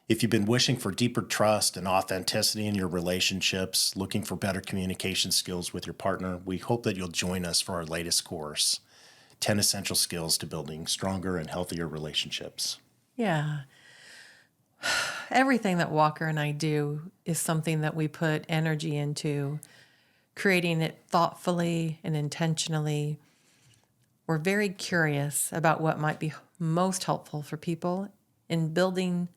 If you've been wishing for deeper trust and authenticity in your relationships, looking for better communication skills with your partner, we hope that you'll join us for our latest course, 10 Essential Skills to Building Stronger and Healthier Relationships. Yeah. Everything that Walker and I do is something that we put energy into, creating it thoughtfully and intentionally. We're very curious about what might be most helpful for people in building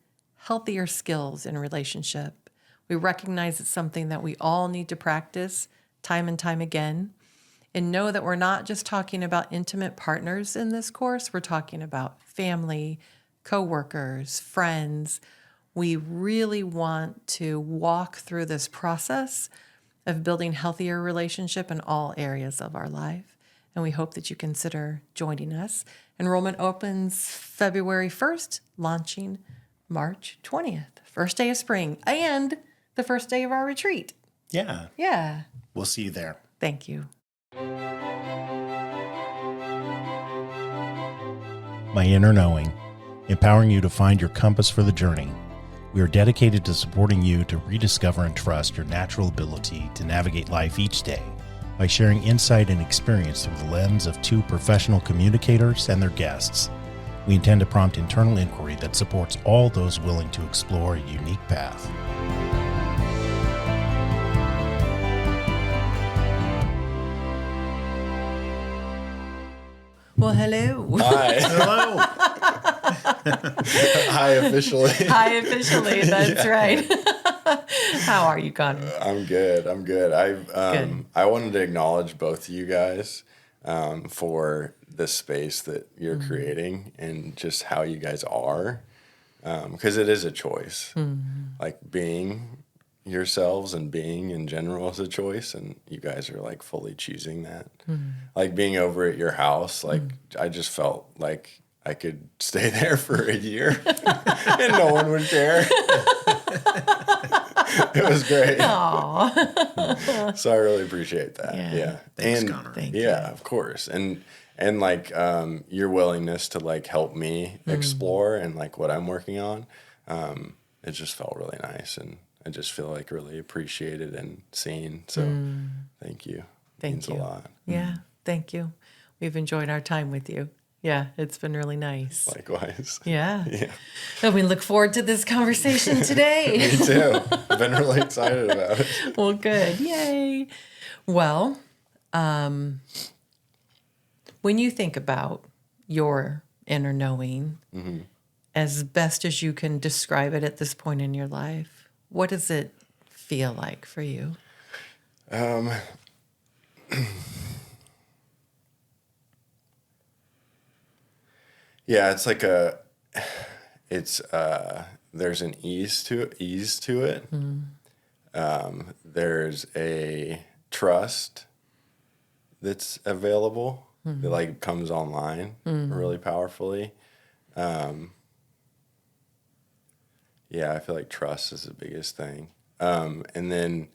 healthier skills in relationship. We recognize it's something that we all need to practice time and time again, and know that we're not just talking about intimate partners in this course. We're talking about family, coworkers, friends. We really want to walk through this process of building healthier relationship in all areas of our life. And we hope that you consider joining us. Enrollment opens February 1st, launching March 20th, first day of spring, and the first day of our retreat. Yeah. Yeah. We'll see you there. Thank you. My Inner Knowing, empowering you to find your compass for the journey. We are dedicated to supporting you to rediscover and trust your natural ability to navigate life each day by sharing insight and experience through the lens of two professional communicators and their guests. We intend to prompt internal inquiry that supports all those willing to explore a unique path. Well, hello. Hi. Hello. Hi, officially. Hi, officially. That's right. How are you, Connor? I'm good. Good. I wanted to acknowledge both of you guys for the space that you're creating and just how you guys are, because it is a choice. Like being yourselves and being in general is a choice, and you guys are like fully choosing that. Like being over at your house, like I just felt like I could stay there for a year and no one would care. It was great. Aww. So I really appreciate that. Yeah. Thanks, and Connor. Thank yeah, you. of course. And like your willingness to like help me explore and like what I'm working on, it just felt really nice, and I just feel like really appreciated and seen. So thank you. Thank Means you. a lot. Yeah, thank you. We've enjoyed our time with you. Yeah, it's been really nice. Likewise. Yeah. Yeah. And we look forward to this conversation today. Me too. I've been really excited about it. Well, good. Yay. Well, when you think about your inner knowing, as best as you can describe it at this point in your life, what does it feel like for you? Yeah, it's like there's an ease to it. There's a trust that's available that like comes online really powerfully. Yeah, I feel like trust is the biggest thing. And then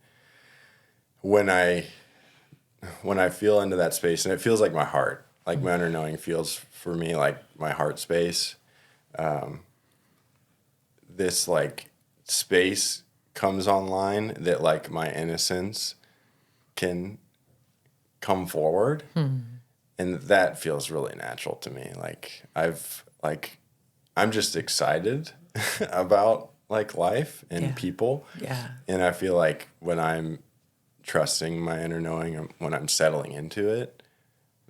when I feel into that space, and it feels like my heart, like my inner knowing feels for me like my heart space. This like space comes online that like my innocence can come forward, and that feels really natural to me. Like I'm just excited about like life and people. Yeah. And I feel like when I'm trusting my inner knowing, or when I'm settling into it,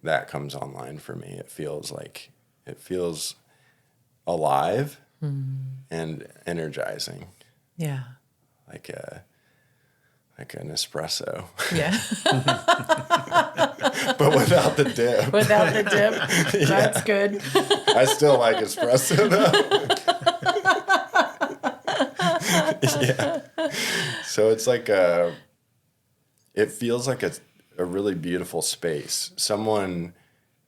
that comes online for me. It feels alive and energizing, Yeah. like an espresso, Yeah. but without the dip. Without the dip. That's good. I still like espresso though. Yeah. So it's like it feels like a really beautiful space. Someone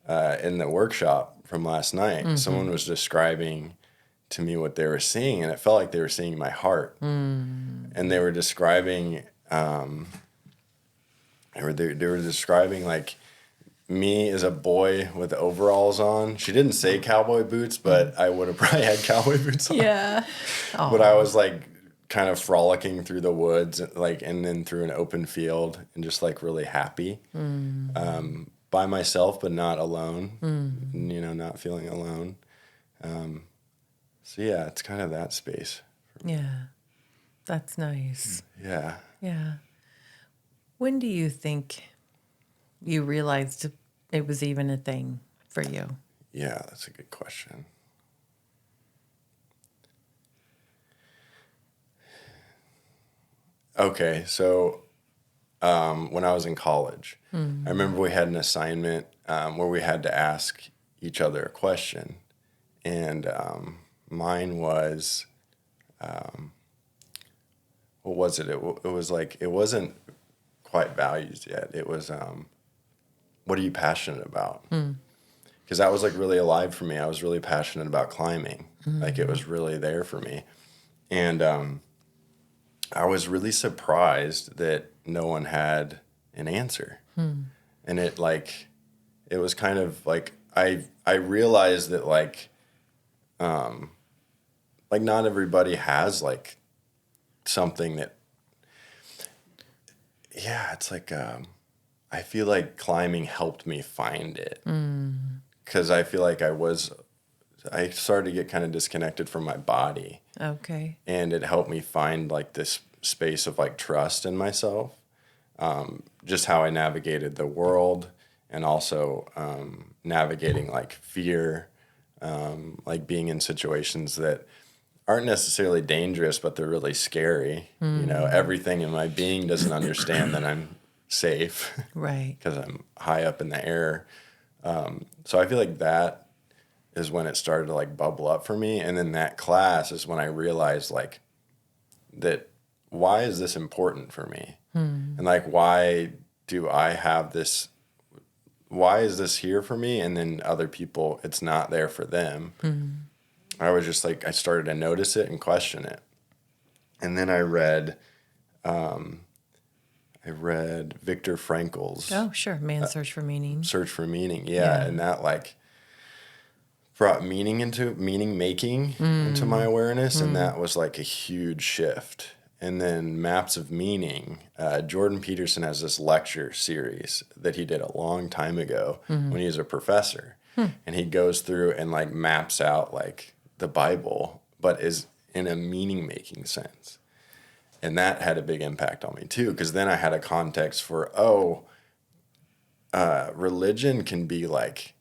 in the workshop from last night, someone was describing to me what they were seeing, and it felt like they were seeing my heart. And they were describing, they were describing like me as a boy with overalls on. She didn't say cowboy boots, but I would have probably had cowboy boots on. Yeah. But I was like kind of frolicking through the woods, like, and then through an open field, and just like really happy by myself, but not alone. You know, not feeling alone. So yeah, it's kind of that space. Yeah. That's nice. Yeah. Yeah. When do you think you realized it was even a thing for you? Yeah, that's a good question. Okay, so when I was in college, I remember we had an assignment where we had to ask each other a question. And mine was, what was it? It was like, it wasn't quite values yet. It was, what are you passionate about? Because that was like really alive for me. I was really passionate about climbing. Like it was really there for me. And I was really surprised that no one had an answer. And it was kind of like, I realized that like not everybody has like something that, yeah, it's like, I feel like climbing helped me find it. Because I feel like I started to get kind of disconnected from my body. Okay. And it helped me find like this space of like trust in myself. Just how I navigated the world, and also navigating like fear, like being in situations that aren't necessarily dangerous, but they're really scary. You know, everything in my being doesn't understand that I'm safe. Right. Because I'm high up in the air. So I feel like that is when it started to like bubble up for me. And then that class is when I realized like that, why is this important for me? And like, why do I have this? Why is this here for me? And then other people, it's not there for them. I was just like, I started to notice it and question it. And then I read Viktor Frankl's Oh, sure. Man's Search for Meaning. Search for Meaning. Yeah. And that like brought meaning making into my awareness. And that was like a huge shift. And then Maps of Meaning, Jordan Peterson has this lecture series that he did a long time ago when he was a professor. And he goes through and like maps out like the Bible, but is in a meaning making sense. And that had a big impact on me too, because then I had a context for, religion can be like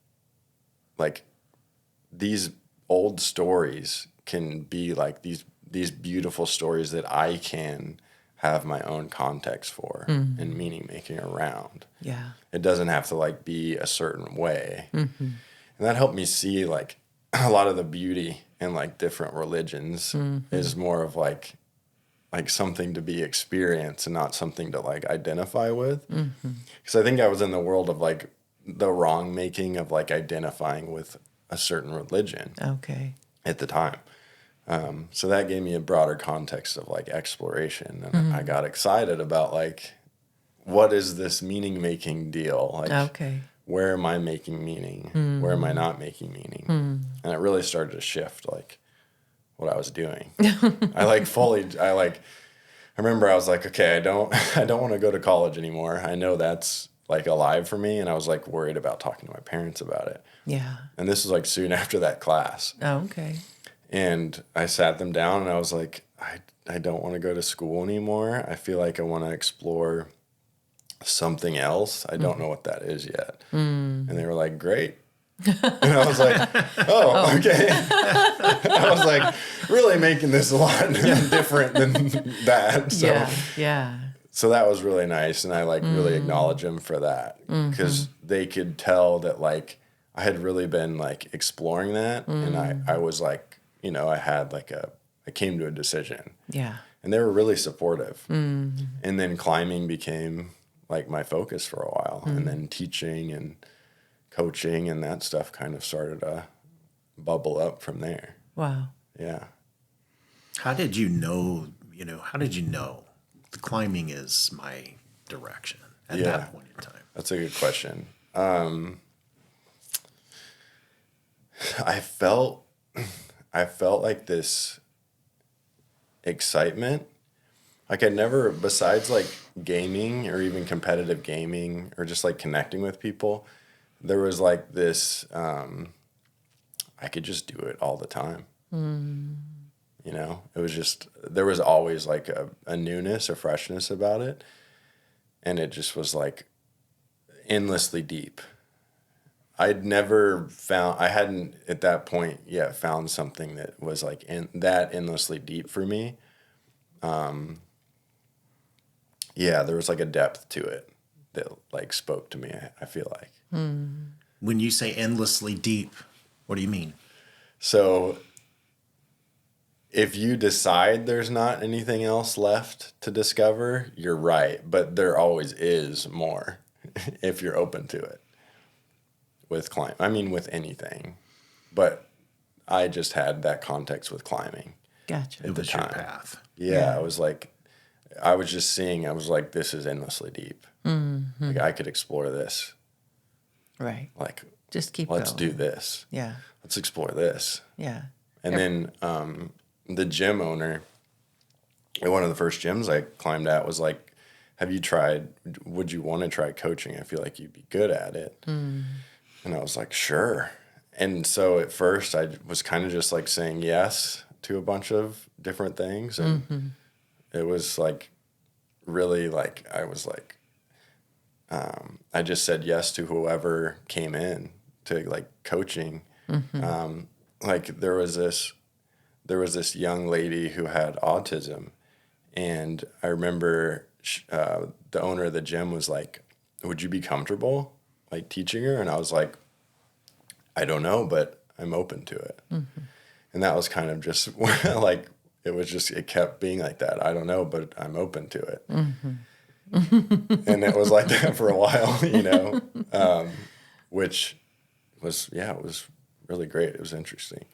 these old stories can be like these beautiful stories that I can have my own context for and meaning making around. Yeah. It doesn't have to like be a certain way. And that helped me see like a lot of the beauty in like different religions is more of like something to be experienced and not something to like identify with. Because I think I was in the world of like the wrong making of like identifying with a certain religion Okay. at the time. So that gave me a broader context of like exploration. And I got excited about like, what is this meaning making deal? Like, Okay. where am I making meaning? Where am I not making meaning? And it really started to shift like what I was doing. I remember I was like, okay, I don't want to go to college anymore. I know that's like alive for me. And I was like worried about talking to my parents about it. Yeah. And this was like soon after that class. Oh, okay. And I sat them down and I was like, I don't want to go to school anymore. I feel like I want to explore something else. I don't know what that is yet. And they were like, great. And I was like, oh, okay. I was like really making this a lot different than that. So, Yeah. So that was really nice. And I like really acknowledge them for that because they could tell that like I had really been like exploring that. And I was like, you know, I came to a decision. Yeah. And they were really supportive. And then climbing became like my focus for a while. And then teaching and coaching and that stuff kind of started to bubble up from there. Wow. Yeah. How did you know the climbing is my direction at that point in time? That's a good question. I felt like this excitement. Like I never, besides like gaming or even competitive gaming or just like connecting with people, there was like this, I could just do it all the time. You know, it was just, there was always like a newness, a freshness about it. And it just was like endlessly deep. I hadn't at that point yet found something that was like that endlessly deep for me. Yeah, there was like a depth to it that like spoke to me, I feel like. When you say endlessly deep, what do you mean? So if you decide there's not anything else left to discover, you're right. But there always is more if you're open to it. With with anything. But I just had that context with climbing. Gotcha. It was your path. Yeah, I was like, this is endlessly deep. Like I could explore this. Right. Like, Just keep let's going. do this. Yeah. Let's explore this. Yeah. And then the gym owner, one of the first gyms I climbed at was like, would you want to try coaching? I feel like you'd be good at it. And I was like, sure. And so at first I was kind of just like saying yes to a bunch of different things. And it was like, really like, I was like, I just said yes to whoever came in to like coaching. Like there was this young lady who had autism. And I remember the owner of the gym was like, would you be comfortable like teaching her? And I was like, I don't know, but I'm open to it. And that was kind of just like, it kept being like that. I don't know, but I'm open to it. And it was like that for a while, you know, which was, it was really great. It was interesting.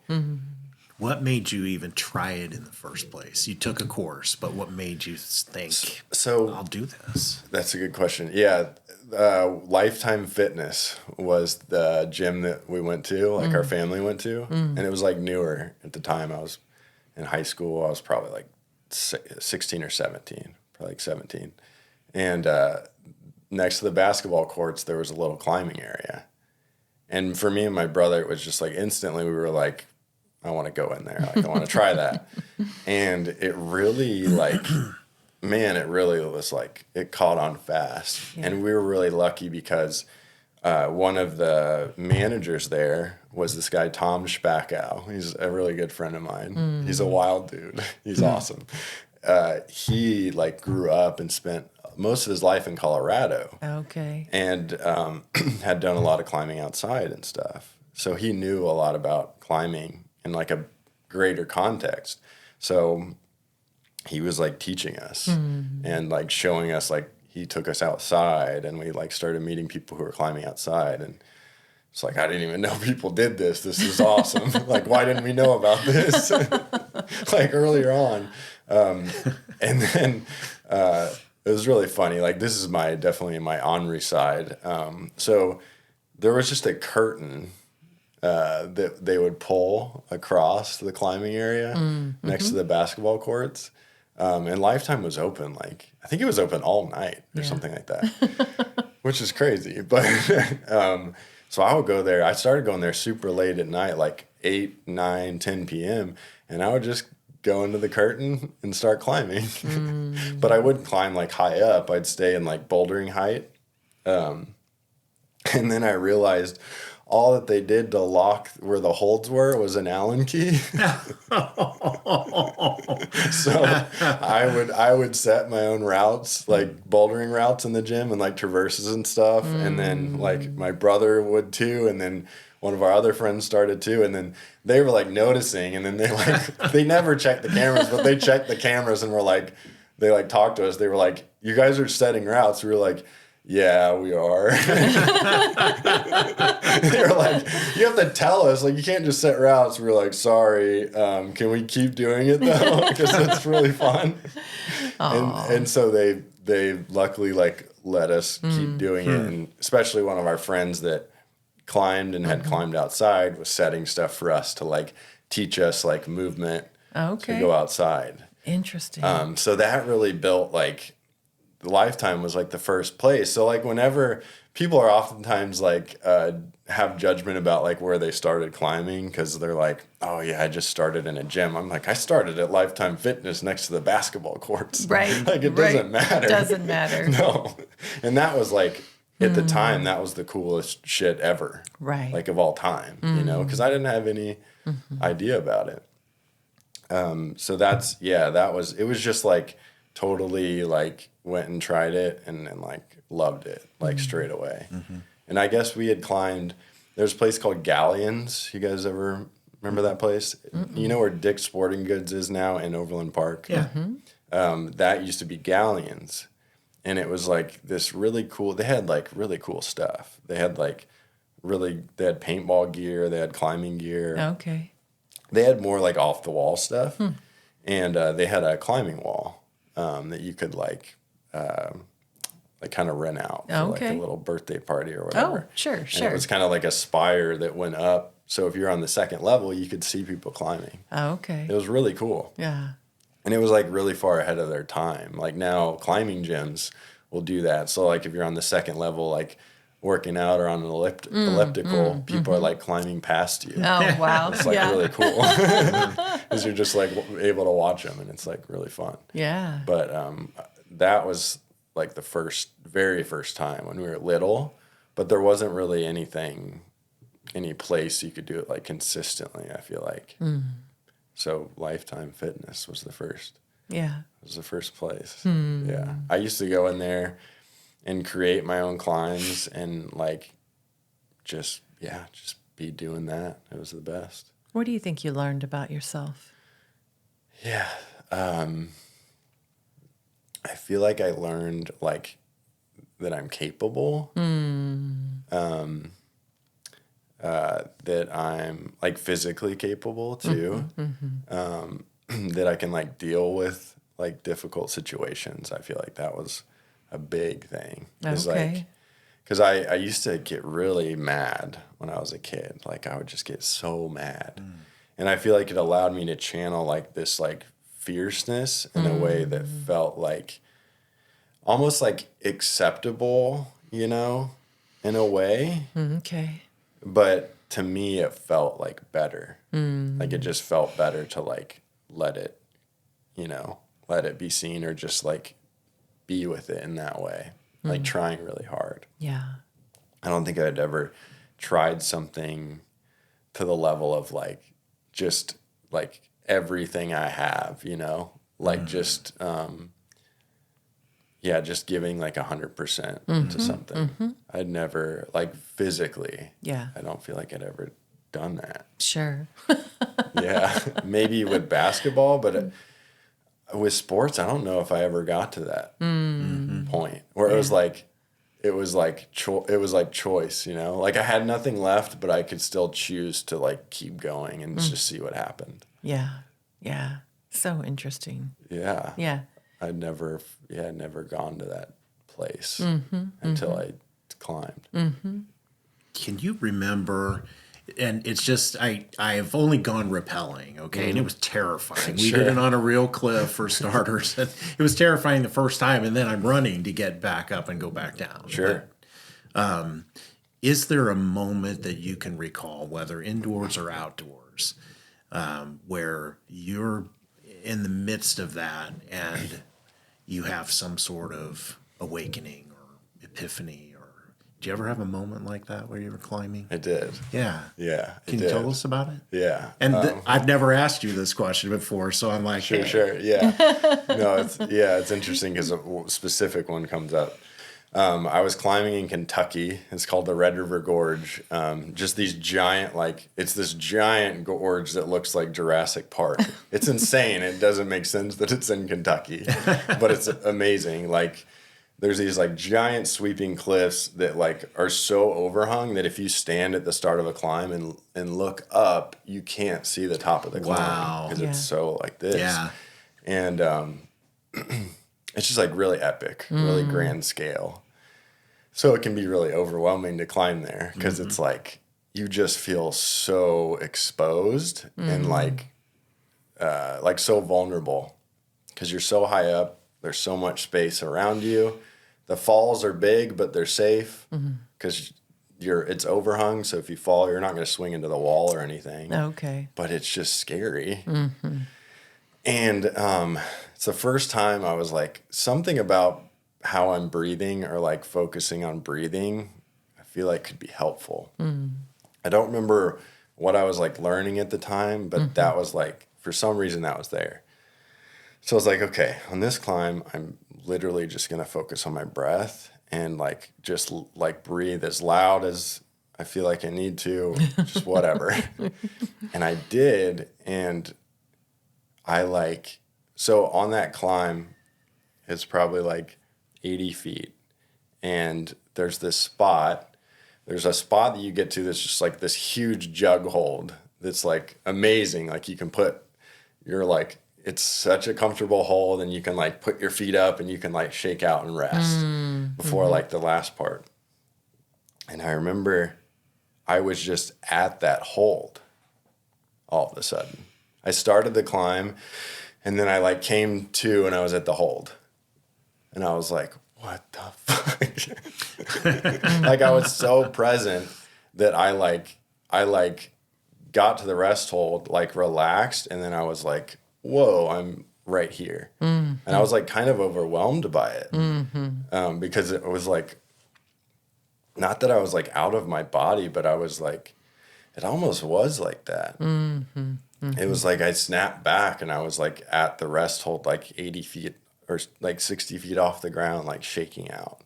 What made you even try it in the first place? You took a course, but what made you think, So I'll do this? That's a good question. Yeah. Lifetime Fitness was the gym that we went to, like our family went to. And it was like newer at the time. I was in high school. I was probably like 16 or 17, probably like 17. And next to the basketball courts, there was a little climbing area. And for me and my brother, it was just like instantly we were like, I want to go in there. Like, I want to try that. And it really it really was like, it caught on fast. Yeah. And we were really lucky because one of the managers there was this guy, Tom Spakow. He's a really good friend of mine. He's a wild dude. He's awesome. He like grew up and spent most of his life in Colorado. Okay. And had done a lot of climbing outside and stuff. So he knew a lot about climbing in like a greater context. So he was like teaching us and like showing us, like he took us outside and we like started meeting people who were climbing outside. And it's like, I didn't even know people did this. This is awesome. Like, why didn't we know about this? Like earlier on. And then it was really funny. Like this is definitely my ornery side. So there was just a curtain that they would pull across the climbing area next to the basketball courts. And Lifetime was open, like, I think it was open all night or something like that, which is crazy. But so I would go there. I started going there super late at night, like 8, 9, 10 p.m. And I would just go into the curtain and start climbing. But I wouldn't climb like high up. I'd stay in like bouldering height. And then I realized all that they did to lock where the holds were was an Allen key. So I would set my own routes, like bouldering routes in the gym and like traverses and stuff. And then like my brother would too. And then one of our other friends started too. And then they were like noticing. And then they never checked the cameras, but they checked the cameras and were like, they like talked to us. They were like, you guys are setting routes. We were like, yeah, we are. They were like, you have to tell us. Like, you can't just set routes. We were like, sorry. Can we keep doing it, though? Because it's really fun. And so they luckily, like, let us keep doing it. And especially one of our friends that climbed and had climbed outside was setting stuff for us to like teach us like movement to go outside. Interesting. So that really built like Lifetime was like the first place. So like whenever people are oftentimes like have judgment about like where they started climbing because they're like, oh yeah, I just started in a gym. I'm like, I started at Lifetime Fitness next to the basketball courts. Right. Like it doesn't matter. It doesn't matter. No. And that was like at the time that was the coolest shit ever. Right. Like of all time, you know, because I didn't have any idea about it. So that's it was just like totally like went and tried it and like loved it like straight away. And I guess we had climbed, there's a place called Galleons. You guys ever remember that place? You know where Dick's Sporting Goods is now in Overland Park? Yeah. That used to be Galleons. And it was like this really cool, they had like really cool stuff. They had like they had paintball gear, they had climbing gear. Okay. They had more like off the wall stuff. And they had a climbing wall that you could like kind of rent out for like a little birthday party or whatever. Oh, sure. And it was kind of like a spire that went up. So if you're on the second level, you could see people climbing. Okay. It was really cool. Yeah. And it was like really far ahead of their time. Like now climbing gyms will do that. So like if you're on the second level, like working out or on an elliptical, people are like climbing past you. Oh, wow. It's like really cool because you're just like able to watch them and it's like really fun. Yeah. But that was like the very first time when we were little, but there wasn't really any place you could do it like consistently, I feel like. So Lifetime Fitness was the first. Yeah. It was the first place. Yeah. I used to go in there and create my own climbs and like just be doing that. It was the best. What do you think you learned about yourself? Yeah. I feel like I learned like that I'm capable. That I'm like physically capable too. That I can like deal with like difficult situations. I feel like that was a big thing. It's like, because I used to get really mad when I was a kid. Like I would just get so mad. And I feel like it allowed me to channel like this like fierceness in a way that felt like almost like acceptable, you know, in a way. Okay. But to me, it felt like better. Like it just felt better to like let it be seen or just like be with it in that way, like trying really hard. Yeah. I don't think I'd ever tried something to the level of like just like everything I have, you know, like just giving like 100% to something. I'd never like physically. Yeah. I don't feel like I'd ever done that. Sure. Yeah, maybe with basketball, but with sports, I don't know if I ever got to that point where it was like choice, you know, like I had nothing left, but I could still choose to like keep going and just see what happened. Yeah. Yeah. So interesting. Yeah. Yeah. I'd never gone to that place until I climbed. Can you remember? And it's just I've only gone rappelling, okay, and it was terrifying. We did it on a real cliff for starters. It was terrifying the first time, and then I'm running to get back up and go back down. Sure. But, is there a moment that you can recall, whether indoors or outdoors, where you're in the midst of that and you have some sort of awakening or epiphany? Did you ever have a moment like that where you were climbing? I did. Yeah. Yeah. Can you tell us about it? Yeah. And I've never asked you this question before, so I'm like, Sure, hey. sure. Yeah. No, it's interesting because a specific one comes up. I was climbing in Kentucky. It's called the Red River Gorge. Just these giant, it's this giant gorge that looks like Jurassic Park. It's insane. It doesn't make sense that it's in Kentucky, but it's amazing. Like, there's these like giant sweeping cliffs that like are so overhung that if you stand at the start of a climb and look up, you can't see the top of the climb because it's so like this. Yeah. And it's just like really epic, really grand scale. So it can be really overwhelming to climb there because it's like you just feel so exposed and like so vulnerable because you're so high up. There's so much space around you. The falls are big, but they're safe because it's overhung. So if you fall, you're not going to swing into the wall or anything. Okay. But it's just scary. And it's the first time I was like, something about how I'm breathing or like focusing on breathing, I feel like could be helpful. I don't remember what I was like learning at the time, but that was like, for some reason that was there. So I was like, okay, on this climb, I'm literally just going to focus on my breath and like, just like breathe as loud as I feel like I need to, just whatever. And I did. And so on that climb, it's probably like 80 feet. And there's a spot that you get to that's just like this huge jug hold that's like amazing. Like it's such a comfortable hold and you can like put your feet up and you can like shake out and rest before like the last part. And I remember I was just at that hold all of a sudden. I started the climb and then I like came to and I was at the hold. And I was like, what the fuck? Like I was so present that I got to the rest hold, like relaxed. And then I was like, whoa, I'm right here. And I was like kind of overwhelmed by it because it was like, not that I was like out of my body, but I was like, it almost was like that. It was like I snapped back and I was like at the rest hold, like 80 feet or like 60 feet off the ground, like shaking out.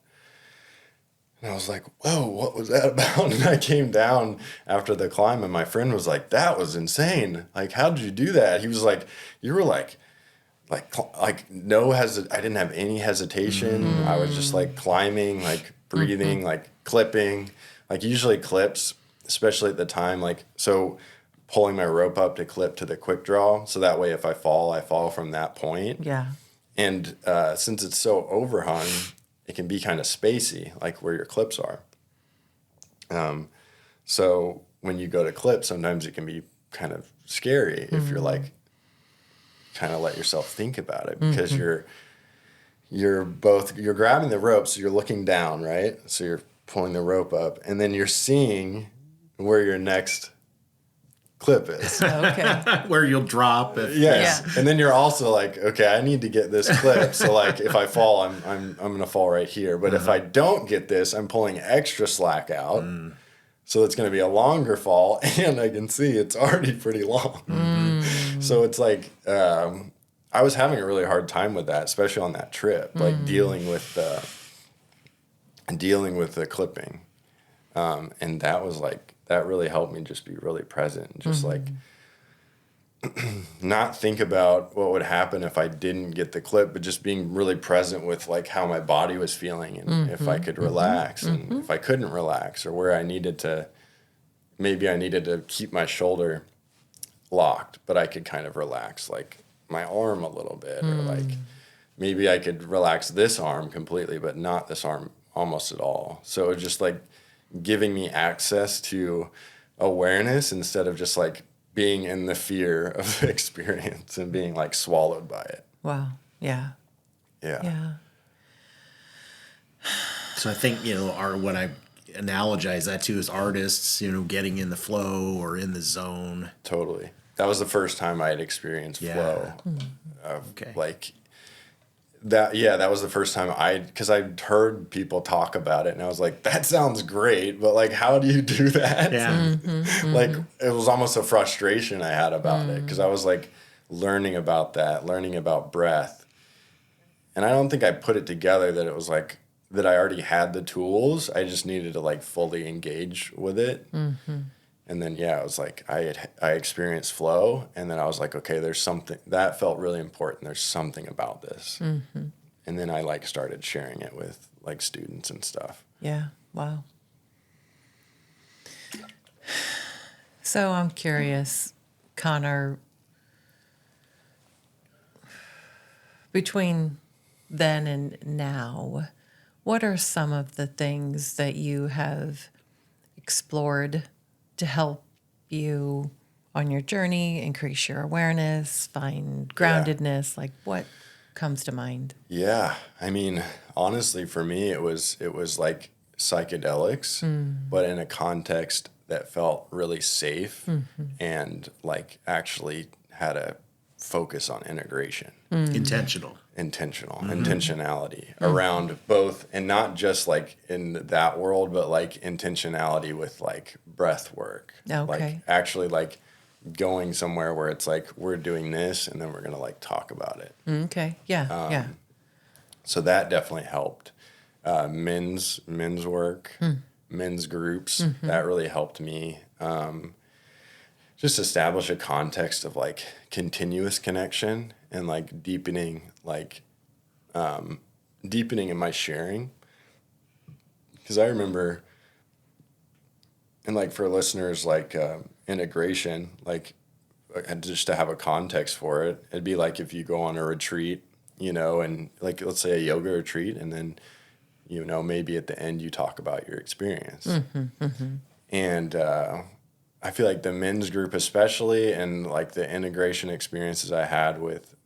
And I was like, whoa, what was that about? And I came down after the climb and my friend was like, that was insane. Like, how did you do that? He was like, you were like I didn't have any hesitation. I was just like climbing, like breathing, like clipping, like usually clips, especially at the time, like, so pulling my rope up to clip to the quick draw. So that way, if I fall from that point. Yeah. And since it's so overhung, it can be kind of spacey, like where your clips are. So when you go to clip, sometimes it can be kind of scary if you're like, kind of let yourself think about it because you're grabbing the rope, so you're looking down, right? So you're pulling the rope up, and then you're seeing where your next clip is. Okay. Where you'll drop. Yes. Yeah. And then you're also like, okay, I need to get this clip. So like if I fall, I'm gonna fall right here. But if I don't get this, I'm pulling extra slack out. So it's gonna be a longer fall, and I can see it's already pretty long. So it's like I was having a really hard time with that, especially on that trip, like dealing with the clipping. And that was like, that really helped me just be really present, just like not think about what would happen if I didn't get the clip, but just being really present with like how my body was feeling and if I could relax and if I couldn't relax, or where maybe I needed to keep my shoulder locked, but I could kind of relax like my arm a little bit, or like maybe I could relax this arm completely, but not this arm almost at all. So it was just like giving me access to awareness instead of just like being in the fear of the experience and being like swallowed by it. Wow. Yeah. Yeah. Yeah. So I think, what I analogize that to is artists, getting in the flow or in the zone. Totally. That was the first time I had experienced flow. Okay. Like that. Yeah. That was the first time because I'd heard people talk about it and I was like, that sounds great, but like, how do you do that? Yeah. Like it was almost a frustration I had about it because I was like learning about breath. And I don't think I put it together that it was like that I already had the tools. I just needed to like fully engage with it. And then, it was like I experienced flow, and then I was like, okay, there's something that felt really important. There's something about this. And then I like started sharing it with like students and stuff. Yeah. Wow. So I'm curious, Connor, between then and now, What are some of the things that you have explored to help you on your journey, increase your awareness, find groundedness? Like, what comes to mind? Yeah. I mean, honestly, for me, it was like psychedelics, but in a context that felt really safe and like actually had a focus on integration. Intentional. Intentionality around both, and not just like in that world, but like intentionality with like breath work. Okay. Like actually like going somewhere where it's like, we're doing this and then we're going to like talk about it. Okay. Yeah. Yeah. So that definitely helped. Men's work, men's groups, that really helped me. Just establish a context of like continuous connection and like deepening in my sharing. Because I remember, and like for listeners, like integration, like and just to have a context for it, it'd be like if you go on a retreat, and like let's say a yoga retreat, and then maybe at the end you talk about your experience. And I feel like the men's group especially, and like the integration experiences I had with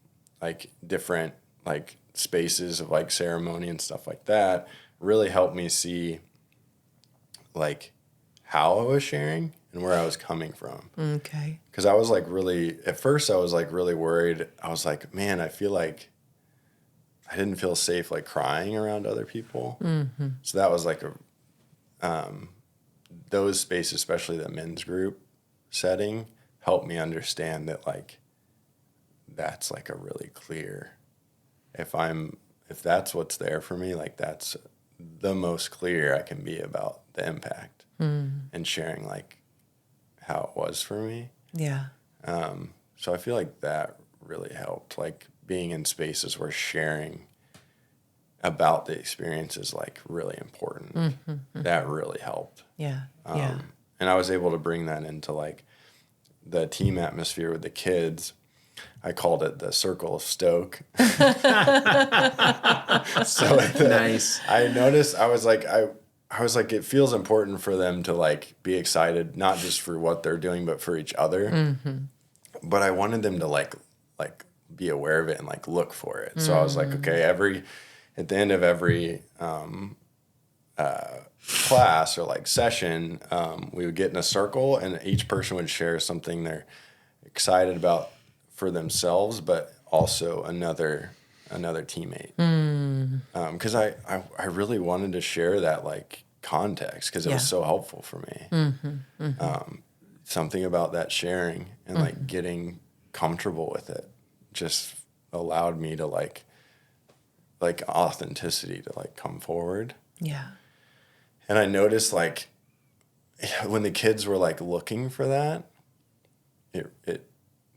like different like spaces of like ceremony and stuff like that really helped me see like how I was sharing and where I was coming from. Okay. Because I was like at first I was like really worried. I was like, man, I feel like I didn't feel safe like crying around other people. So that was like those spaces, especially the men's group setting, helped me understand that like that's like a really clear, if that's what's there for me, like that's the most clear I can be about the impact and sharing like how it was for me. Yeah. So I feel like that really helped, like being in spaces where sharing about the experience is like really important. That really helped. Yeah. And I was able to bring that into like the team atmosphere with the kids. I called it the Circle of Stoke. So Nice. I noticed, I was like, it feels important for them to like be excited, not just for what they're doing, but for each other. But I wanted them to like be aware of it and like look for it. So I was like, okay, at the end of every class or like session, we would get in a circle and each person would share something they're excited about for themselves, but also another teammate. Because I really wanted to share that like context because it was so helpful for me. Something about that sharing and like getting comfortable with it just allowed me to like authenticity to like come forward. Yeah. And I noticed like when the kids were like looking for that,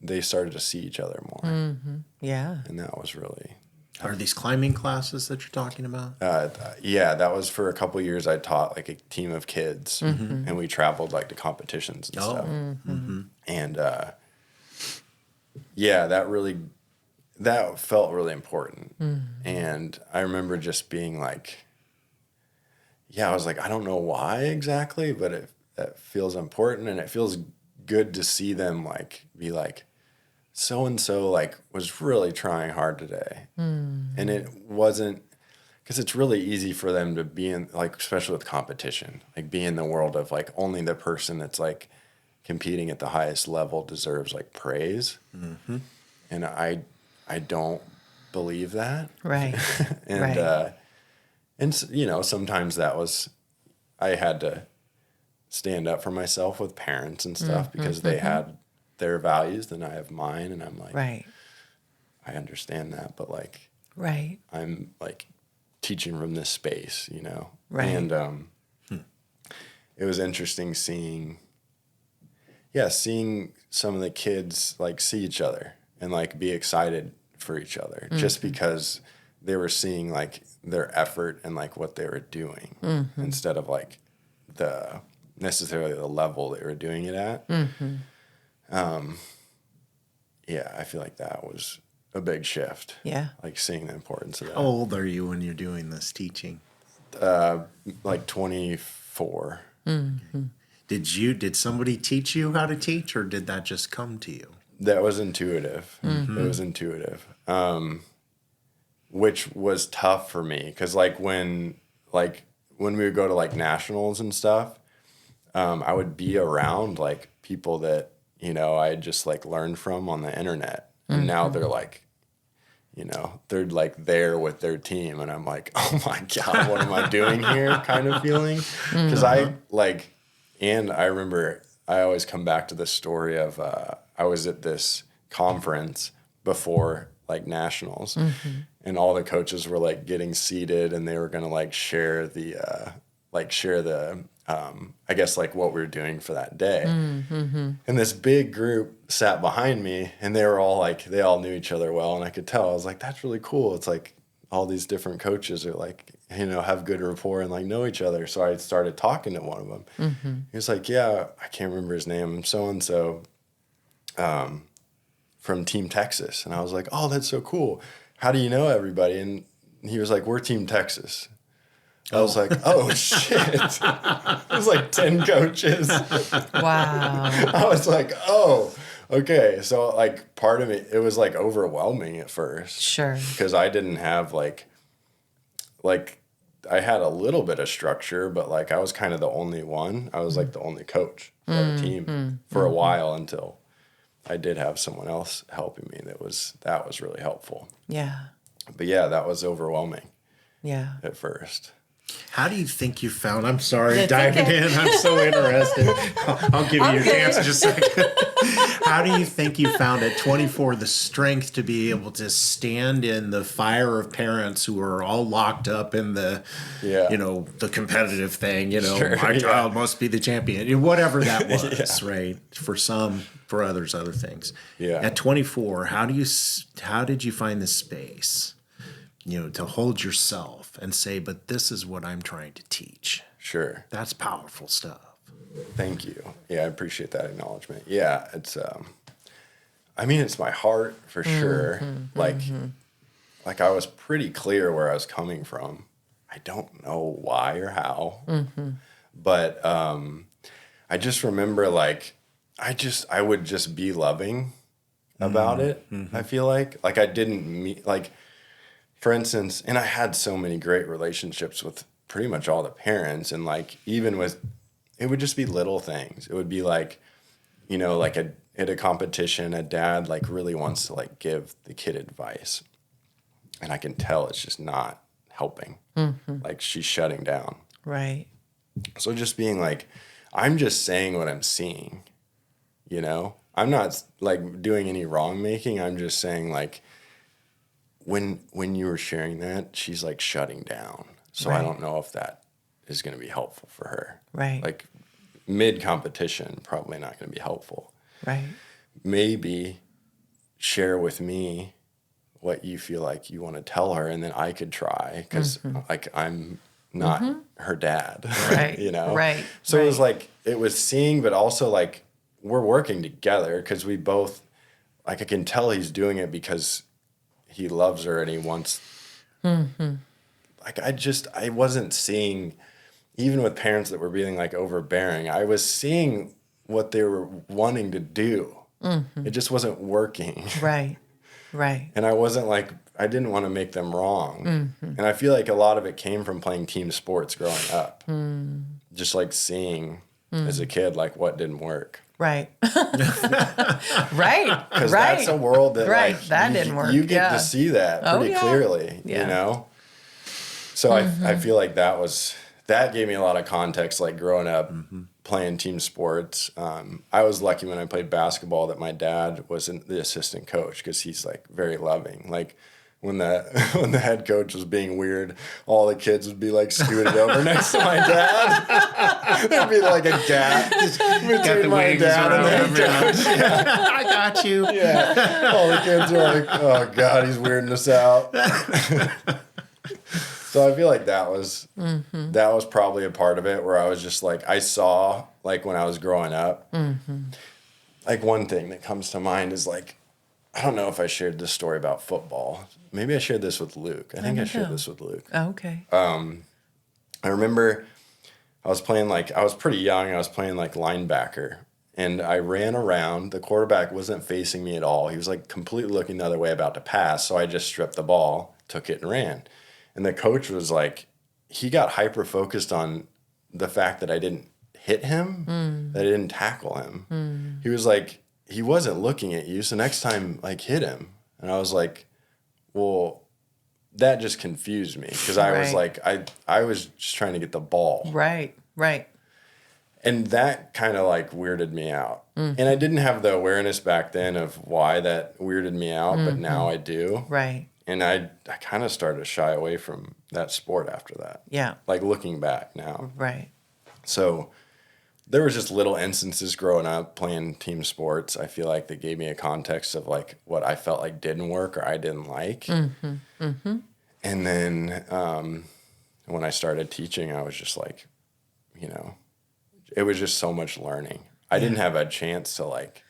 they started to see each other more. Yeah. And that was really... Are these climbing classes that you're talking about? Yeah, that was for a couple of years. I taught like a team of kids and we traveled like to competitions and stuff. And that felt really important. And I remember just being like, I was like, I don't know why exactly, but that feels important, and it feels good to see them like be like, so-and-so like was really trying hard today. And it wasn't, because it's really easy for them to be in, like, especially with competition, like be in the world of like only the person that's like competing at the highest level deserves like praise. And I don't believe that. Right. And, right. And sometimes I had to stand up for myself with parents and stuff because they had their values and I have mine, and I'm like, right. I understand that, but like, right. I'm like teaching from this space, Right. And it was interesting seeing some of the kids like see each other and like be excited for each other just because they were seeing like their effort and like what they were doing instead of like necessarily the level they were doing it at. I feel like that was a big shift. Yeah. Like seeing the importance of that. How old are you when you're doing this teaching? like 24. Did somebody teach you how to teach, or did that just come to you? That was intuitive. It was intuitive, which was tough for me because when we would go to like nationals and stuff, I would be around like people that I had just like learned from on the internet, and now they're like, they're like there with their team, and I'm like, oh my God, what am I doing here? Kind of feeling, because and I remember I always come back to this story of I was at this conference before like nationals, and all the coaches were like getting seated, and they were gonna like share the I guess like what we were doing for that day. And this big group sat behind me, and they were all like, they all knew each other well, and I could tell. I was like, that's really cool. It's like all these different coaches are like, have good rapport and like know each other. So I started talking to one of them. He was like, yeah, I can't remember his name, so-and-so from Team Texas. And I was like, oh, that's so cool. How do you know everybody? And he was like, we're Team Texas. I was like, oh, shit. It was like 10 coaches. Wow. I was like, oh, okay. So, like, part of it was, like, overwhelming at first. Sure. Because I didn't have, like, I had a little bit of structure, but, like, I was kind of the only one. I was, like, the only coach for the team for a while until I did have someone else helping me. That was really helpful. Yeah. But, yeah, that was overwhelming. Yeah. At first. How do you think you found? I'm sorry, It's diving okay. in. I'm so interested. I'll give you your chance in just a second. How do you think you found at 24 the strength to be able to stand in the fire of parents who are all locked up in the, the competitive thing? Sure, my child must be the champion, whatever that was, right? For some, for others, other things. Yeah. At 24, how did you find the space? To hold yourself and say, but this is what I'm trying to teach. Sure. That's powerful stuff. Thank you. Yeah, I appreciate that acknowledgement. Yeah, it's it's my heart for sure. Like I was pretty clear where I was coming from. I don't know why or how. But I just remember like I would just be loving about it. I feel like I didn't for instance, and I had so many great relationships with pretty much all the parents, and like even with, it would just be little things. It would be like, like at a competition, a dad like really wants to like give the kid advice, and I can tell it's just not helping. Like she's shutting down. Right. So just being like, I'm just saying what I'm seeing, I'm not like doing any wrong making. I'm just saying like, when you were sharing that, she's like shutting down. So I don't know if that is going to be helpful for her. Right. Like mid-competition, probably not going to be helpful. Right. Maybe share with me what you feel like you want to tell her, and then I could try because like I'm not her dad. Right. Right. So it was like, it was seeing, but also like we're working together because we both, like I can tell he's doing it because he loves her and he wants, like, I wasn't seeing, even with parents that were being like overbearing, I was seeing what they were wanting to do. It just wasn't working. Right. Right. And I wasn't like, I didn't want to make them wrong. And I feel like a lot of it came from playing team sports growing up. Just like seeing as a kid, like what didn't work. Right. Right. Because that's a world that like that didn't work. You get to see that pretty clearly, So I feel like that gave me a lot of context, like growing up playing team sports. I was lucky when I played basketball that my dad was the assistant coach because he's like very loving. Like when the head coach was being weird, all the kids would be like scooted over next to my dad. There'd be like a gap between my dad and the head coach. Yeah. I got you. Yeah. All the kids are like, oh God, he's weirding us out. So I feel like that was probably a part of it where I was just like, I saw like when I was growing up, like one thing that comes to mind is like, I don't know if I shared this story about football. Maybe I shared this with Luke. I think I shared this with Luke. Oh, okay. I remember I was pretty young. I was playing like linebacker, and I ran around. The quarterback wasn't facing me at all. He was like completely looking the other way, about to pass. So I just stripped the ball, took it, and ran. And the coach was like, he got hyper focused on the fact that I didn't hit him, that I didn't tackle him. He was like, he wasn't looking at you. So next time, like, hit him. And I was like, well, that just confused me, because I was like, I was just trying to get the ball. Right. And that kind of like weirded me out. And I didn't have the awareness back then of why that weirded me out, but now I do. Right. And I kind of started to shy away from that sport after that. Yeah. Like looking back now. Right. So there was just little instances growing up playing team sports, I feel like, that gave me a context of like what I felt like didn't work or I didn't like. And then when I started teaching, I was just like, you know, it was just so much learning. I didn't have a chance to like,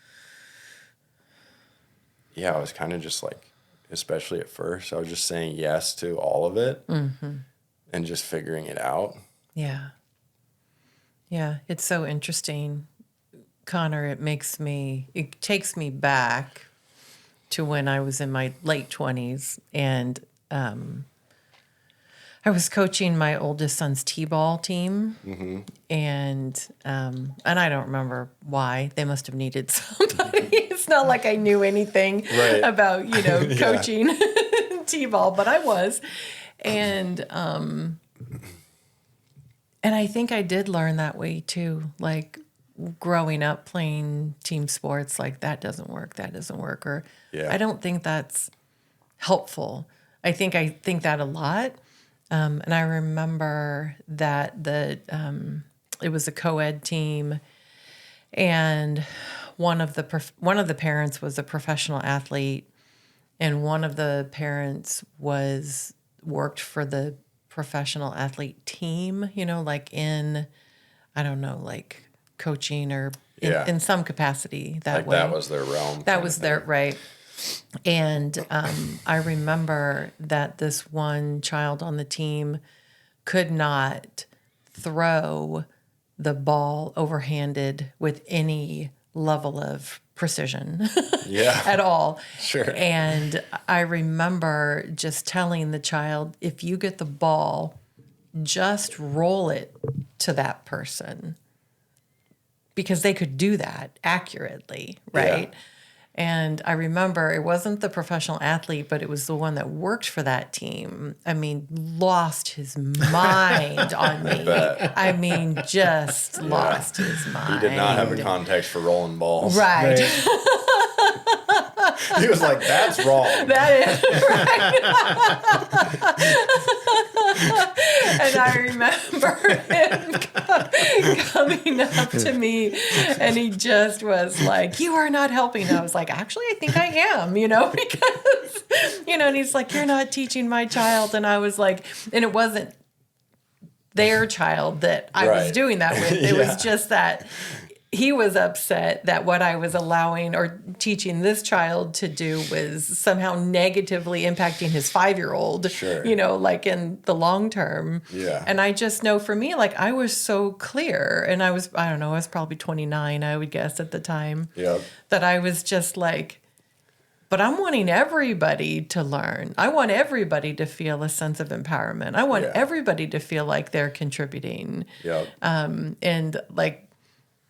I was kind of just like, especially at first, I was just saying yes to all of it and just figuring it out. Yeah. Yeah. It's so interesting, Connor. It takes me back to when I was in my late 20s, and I was coaching my oldest son's t-ball team, and I don't remember why. They must have needed somebody. It's not like I knew anything about, coaching t-ball, but I was. And I think I did learn that way too. Like growing up playing team sports, like that doesn't work, or I don't think that's helpful. I think that a lot. And I remember that it was a co-ed team, and one of the parents was a professional athlete, and one of the parents worked for the professional athlete team, like in, I don't know, like coaching or in some capacity that way. That was their realm. That was their, right. And I remember that this one child on the team could not throw the ball overhanded with any level of precision at all. Sure. And I remember just telling the child, if you get the ball, just roll it to that person, because they could do that accurately, right? Yeah. And I remember it wasn't the professional athlete, but it was the one that worked for that team. I mean, lost his mind on me. I mean, just lost his mind. He did not have a context for rolling balls. Right. He was like, that's wrong. That is right. And I remember him coming up to me, and he just was like, you are not helping. I was like, actually, I think I am, because, and he's like, you're not teaching my child. And I was like, and it wasn't their child that I was doing that with. It was just that he was upset that what I was allowing or teaching this child to do was somehow negatively impacting his 5-year-old, like in the long term. Yeah. And I just know for me, like I was so clear, and I was probably 29, I would guess at the time, that I was just like, but I'm wanting everybody to learn. I want everybody to feel a sense of empowerment. I want everybody to feel like they're contributing. And like,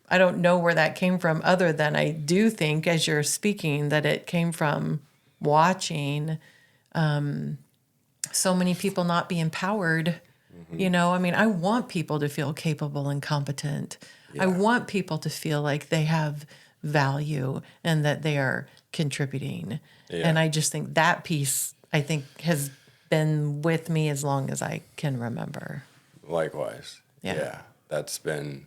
I don't know where that came from, other than I do think, as you're speaking, that it came from watching so many people not be empowered. I mean, I want people to feel capable and competent. I want people to feel like they have value and that they are contributing. And I just think that piece, has been with me as long as I can remember. Likewise. Yeah. That's been...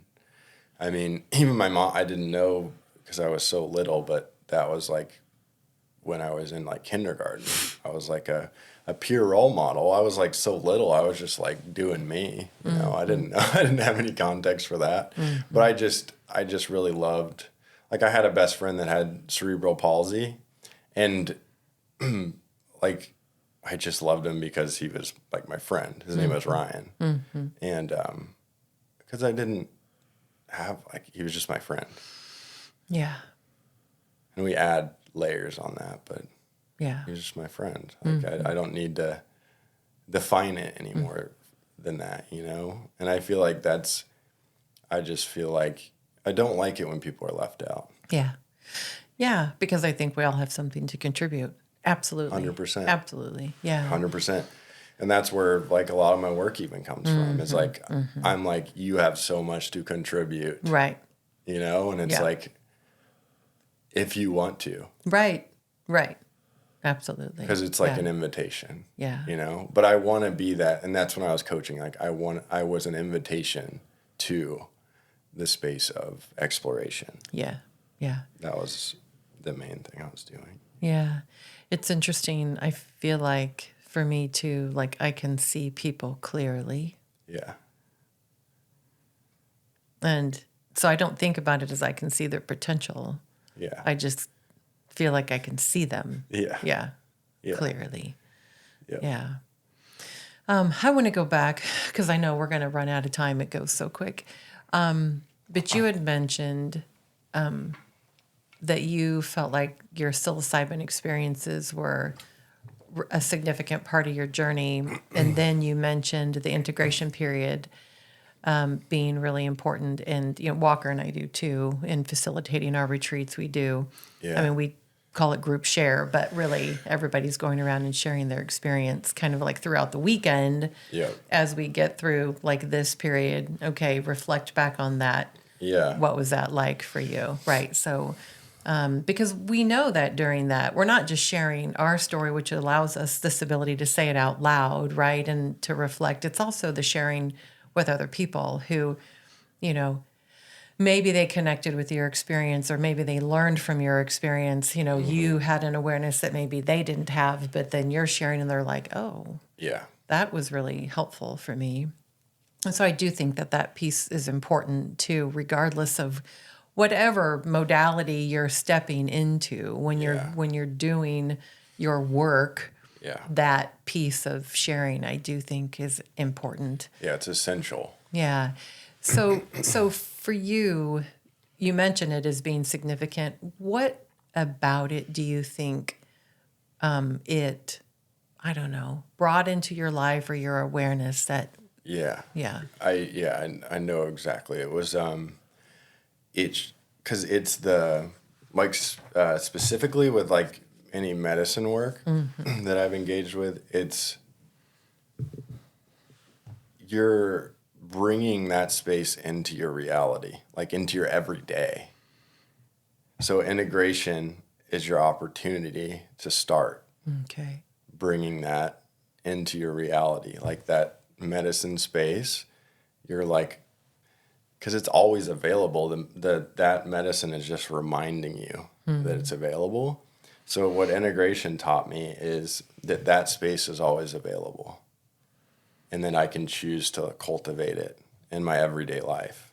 I mean, even my mom, I didn't know because I was so little, but that was like when I was in like kindergarten. I was like a peer role model. I was like so little, I was just like doing me. I didn't have any context for that. But I just really loved, like I had a best friend that had cerebral palsy, and like I just loved him because he was like my friend. His name was Ryan. And because I didn't have, like, he was just my friend. Yeah. And we add layers on that, but Yeah. he was just my friend. Like, I don't need to define it anymore than that, you know? And I feel like I just feel like I don't like it when people are left out. Yeah. Yeah. Because I think we all have something to contribute. Absolutely. 100%. Absolutely. Yeah. 100%. And that's where, like, a lot of my work even comes from. It's like, I'm like, you have so much to contribute. Right. You know? And it's like, if you want to. Right. Right. Absolutely. Because it's like an invitation. Yeah. You know? But I want to be that. And that's when I was coaching. Like, I was an invitation to the space of exploration. Yeah. Yeah. That was the main thing I was doing. Yeah. It's interesting. I feel like for me too, like I can see people clearly. Yeah. And so I don't think about it as I can see their potential. Yeah. I just feel like I can see them. Yeah. Yeah. Yeah. Clearly. Yep. Yeah. I want to go back because I know we're going to run out of time. It goes so quick. But you had mentioned that you felt like your psilocybin experiences were a significant part of your journey. And then you mentioned the integration period being really important. And, you know, Walker and I do too. In facilitating our retreats, we do. Yeah. I mean, we call it group share, but really everybody's going around and sharing their experience kind of like throughout the weekend. Yep. As we get through like this period, okay, reflect back on that. Yeah. What was that like for you? Right. So, because we know that during that, we're not just sharing our story, which allows us this ability to say it out loud, right? And to reflect. It's also the sharing with other people who, you know, maybe they connected with your experience or maybe they learned from your experience. You know, you had an awareness that maybe they didn't have, but then you're sharing and they're like, oh, Yeah. that was really helpful for me. And so I do think that that piece is important too, regardless of whatever modality you're stepping into when you're doing your work. Yeah. That piece of sharing, I do think, is important. Yeah. It's essential. Yeah. So for you, you mentioned it as being significant. What about it do you think it, I don't know, brought into your life or your awareness that? Yeah. Yeah. I know exactly. It was it's because it's the like specifically with like any medicine work that I've engaged with. It's you're bringing that space into your reality, like into your everyday. So integration is your opportunity to start Okay. bringing that into your reality, like that medicine space. You're like, because it's always available. That medicine is just reminding you that it's available. So what integration taught me is that space is always available. And then I can choose to cultivate it in my everyday life.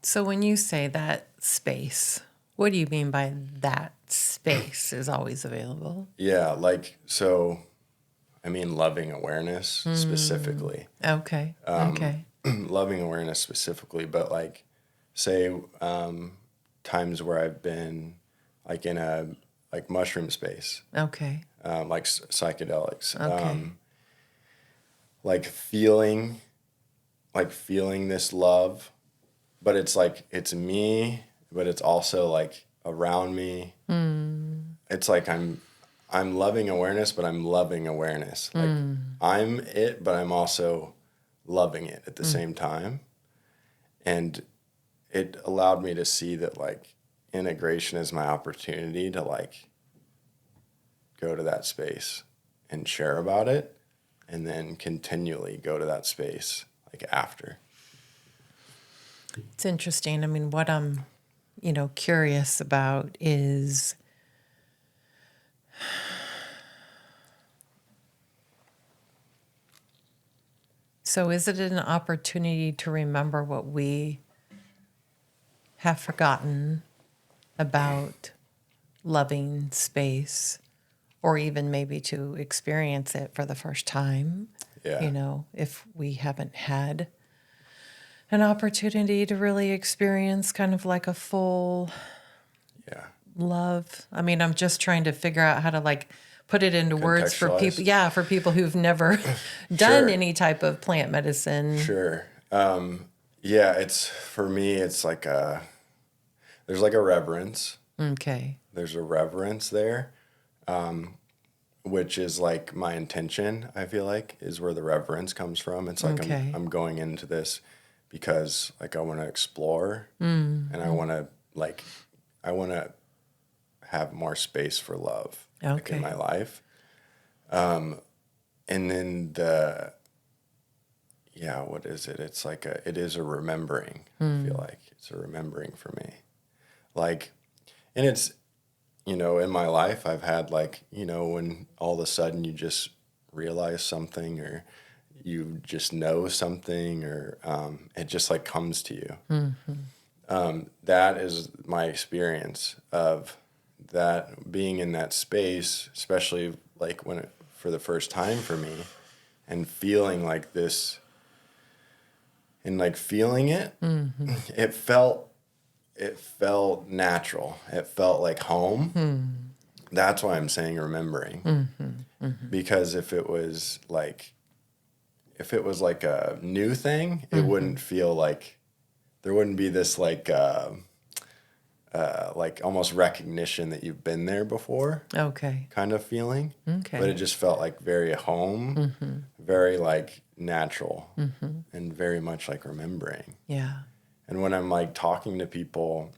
So when you say that space, what do you mean by that space is always available? Yeah, like, so, I mean, loving awareness specifically. Okay. Okay. Loving awareness specifically, but like, say, times where I've been like in a like mushroom space, Okay. like psychedelics, Okay. like feeling this love, but it's like it's me, but it's also like around me. It's like I'm loving awareness, but I'm loving awareness. Like I'm it, but I'm also loving it at the same time. And it allowed me to see that like integration is my opportunity to like go to that space and share about it, and then continually go to that space like after. It's interesting. I mean, what I'm, curious about is so is it an opportunity to remember what we have forgotten about loving space or even maybe to experience it for the first time. Yeah. You know, if we haven't had an opportunity to really experience kind of like a full Yeah. love. I mean, I'm just trying to figure out how to like put it into words for Contextualize. people. Yeah, for people who've never done Sure. any type of plant medicine. Sure. Yeah, it's for me, it's like there's like a reverence. Okay. There's a reverence there, which is like my intention, I feel like, is where the reverence comes from. It's like Okay. I'm going into this because like I want to explore and I want to have more space for love like in Okay. my life. And then what is it? It's like it is a remembering. I feel like it's a remembering for me. Like, and it's, in my life, I've had like, when all of a sudden you just realize something or you just know something or it just like comes to you. That is my experience of that being in that space, especially like for the first time for me and feeling like this and like feeling it, it felt natural. It felt like home. That's why I'm saying remembering. Because if it was like a new thing, it wouldn't feel like there wouldn't be this like almost recognition that you've been there before Okay. kind of feeling. Okay. But it just felt like very home, very like natural, and very much like remembering. Yeah. And when I'm like talking to people,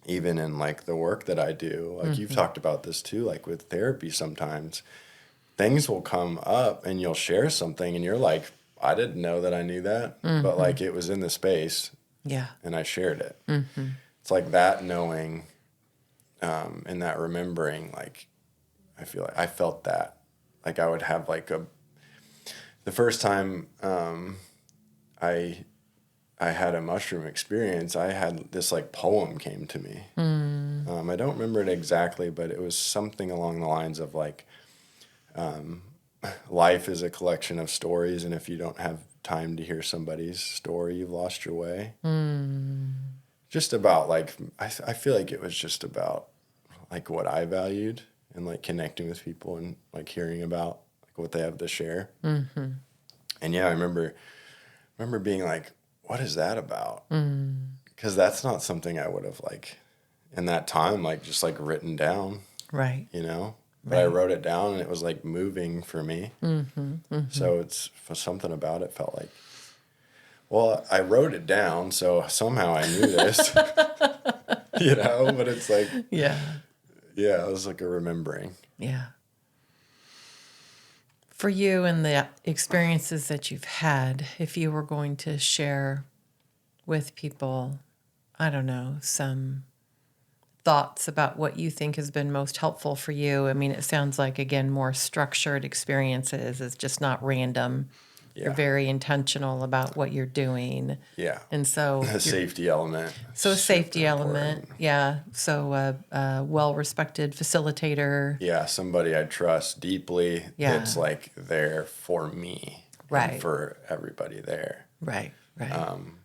even in like the work that I do, like you've talked about this too, like with therapy, sometimes things will come up and you'll share something and you're like, I didn't know that I knew that, but like it was in the space Yeah. and I shared it. It's like that knowing and that remembering, like I feel like I felt that. Like I would have like the first time I had a mushroom experience, I had this like poem came to me. I don't remember it exactly, but it was something along the lines of like, life is a collection of stories, and if you don't have time to hear somebody's story, you've lost your way. Just about like, I feel like it was just about like what I valued and like connecting with people and like hearing about like what they have to share. And yeah, I remember being like, what is that about? Because that's not something I would have like in that time, like just like written down, Right. But I wrote it down and it was like moving for me. So it's something about it felt like, well, I wrote it down, so somehow I knew this, but it's like, Yeah. yeah, it was like a remembering. Yeah. For you and the experiences that you've had, if you were going to share with people, I don't know, some thoughts about what you think has been most helpful for you. I mean, it sounds like, again, more structured experiences. It's just not random. You're Yeah. very intentional about what you're doing. Yeah. And so A safety element. So a safety Super element, important. yeah. So a well-respected facilitator. Yeah, somebody I trust deeply Yeah. that's like there for me. Right. And for everybody there. Right.